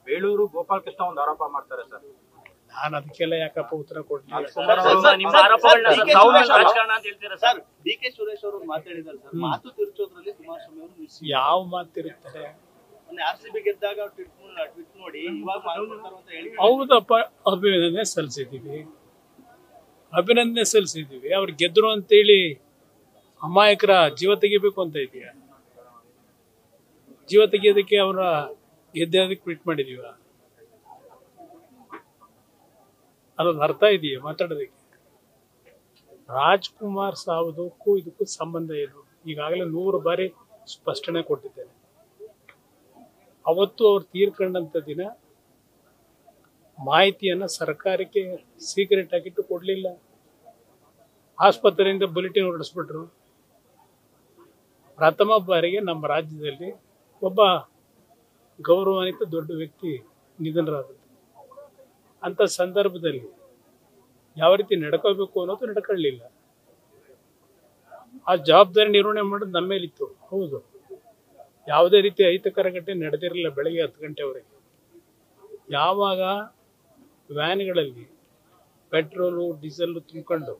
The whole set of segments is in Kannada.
ಬೇಳೂರು ಗೋಪಾಲ್ ಕೃಷ್ಣ ಒಂದು ಆರೋಪ ಮಾಡ್ತಾರೆ ಸರ್. ನಾನು ಅದಕ್ಕೆಲ್ಲ ಯಾಕಪ್ಪ ಉತ್ತರ ಕೊಡ್ತೀನಿ. ಡಿಕೆ ಸುರೇಶ್ ಅವರು ಮಾತಾಡಿದ್ದಾರೆ ಸರ್, ಮಾತು ತಿರುಚೋದ್ರಲ್ಲಿ ಕುಮಾರಸ್ವಾಮಿ ಅವರು ಯಾವ ಮಾತು ತಿರುಗ್ತಾರೆ? RCB ಗೆದ್ದಾಗ ಟ್ವೀಟ್ ನೋಡಿ ಇವಾಗ ಮಾಡ್ಕೊಡ್ತಾರೆ ಅಂತ ಹೇಳಿ. ಹೌದಪ್ಪ, ಅಭಿನಂದನೆ ಸಲ್ಲಿಸಿದ್ದೀವಿ. ಅವ್ರು ಗೆದ್ರು ಅಂತೇಳಿ ಅಮಾಯಕರ ಜೀವ ತೆಗಿಬೇಕು ಅಂತ ಇದೆಯಾ? ಜೀವ ತೆಗಿಯೋದಕ್ಕೆ ಅವರ ಗೆದ್ದಕ್ಕೆ ಟ್ವೀಟ್ ಮಾಡಿದೀವ? ಅದೊಂದು ಅರ್ಥ ಇದೆಯಾ ಮಾತಾಡೋದಕ್ಕೆ? ರಾಜ್ಕುಮಾರ್ ಸಾವುದಕ್ಕೂ ಇದಕ್ಕೂ ಸಂಬಂಧ ಏನು? ಈಗಾಗಲೇ 100 ಬಾರಿ ಸ್ಪಷ್ಟನೆ ಕೊಟ್ಟಿದ್ದೇನೆ. ಅವತ್ತು ಅವ್ರು ತೀರ್ಕೊಂಡಂತ ದಿನ ಮಾಹಿತಿಯನ್ನ ಸರ್ಕಾರಕ್ಕೆ ಸೀಕ್ರೆಟ್ ಆಗಿಟ್ಟು ಕೊಡ್ಲಿಲ್ಲ. ಆಸ್ಪತ್ರೆಯಿಂದ ಬುಲೆಟಿನ್ ಹೊರಡಿಸ್ಬಿಟ್ರು. ಪ್ರಥಮ ಬಾರಿಗೆ ನಮ್ಮ ರಾಜ್ಯದಲ್ಲಿ ಒಬ್ಬ ಗೌರವಾನ್ವಿತ ದೊಡ್ಡ ವ್ಯಕ್ತಿ ನಿಧನರಾದದ್ದು. ಅಂತ ಸಂದರ್ಭದಲ್ಲಿ ಯಾವ ರೀತಿ ನಡ್ಕೋಬೇಕು ಅನ್ನೋದು ನಡ್ಕೊಳ್ಳಿಲ್ಲ. ಆ ಜವಾಬ್ದಾರಿ ನಿರ್ವಹಣೆ ಮಾಡೋದು ನಮ್ಮ ಮೇಲಿತ್ತು. ಹೌದು, ಯಾವುದೇ ರೀತಿ ಅಹಿತಕರ ಘಟನೆ ನಡೆದಿರಲಿಲ್ಲ. ಬೆಳಗ್ಗೆ 10 ಗಂಟೆವರೆಗೆ ಯಾವಾಗ ವ್ಯಾನ್ಗಳಲ್ಲಿ ಪೆಟ್ರೋಲು ಡೀಸೆಲ್ ತುಂಬಿಕೊಂಡು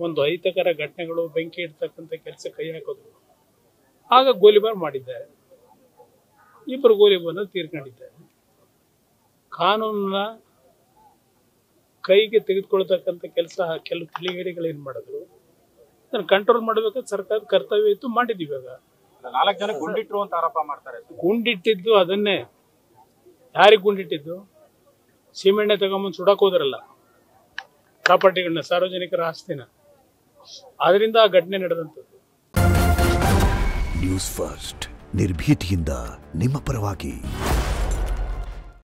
ಒಂದು ಅಹಿತಕರ ಘಟನೆಗಳು, ಬೆಂಕಿ ಇಡ್ತಕ್ಕಂಥ ಕೆಲಸ ಕೈ ಹಾಕೋದು, ಆಗ ಗೋಲಿಬಾರ್ ಮಾಡಿದ್ದಾರೆ. 2 ಗೋಲಿಬಾರ್ನ ತೀರ್ಕೊಂಡಿದ್ದಾರೆ. ಕಾನೂನನ್ನ ಕೈಗೆ ತೆಗೆದುಕೊಳ್ತಕ್ಕಂಥ ಕೆಲಸ ಕೆಲವು ತಿಳಿಗೇಡಿಗಳು ಏನ್ ಮಾಡಿದ್ರು, ಅದನ್ನು ಕಂಟ್ರೋಲ್ ಮಾಡಬೇಕಾದ ಸರ್ಕಾರದ ಕರ್ತವ್ಯ ಇತ್ತು, ಮಾಡಿದೀವಿ. ಇವಾಗ 4 ಜನ ಗುಂಡಿಟ್ರು ಅಂತ ಆರೋಪ ಮಾಡ್ತಾರೆ. ಗುಂಡಿಟ್ಟಿದ್ದು ಅದನ್ನೇ. ಯಾರಿಗೆ ಗುಂಡಿಟ್ಟಿದ್ದು? ಸೀಮೆಣ್ಣೆ ತಗೊಂಬಂದು ಸುಡಕ್ ಹೋದ್ರಲ್ಲ ಪ್ರಾಪರ್ಟಿಗಳನ್ನ, ಸಾರ್ವಜನಿಕರ ಆಸ್ತಿನ. ಅದರಿಂದ ಆ ಘಟನೆ ನಡೆದಂಥದ್ದು. ನ್ಯೂಸ್ ಫಸ್ಟ್, ನಿರ್ಭೀತಿಯಿಂದ ನಿಮ್ಮ ಪರವಾಗಿ.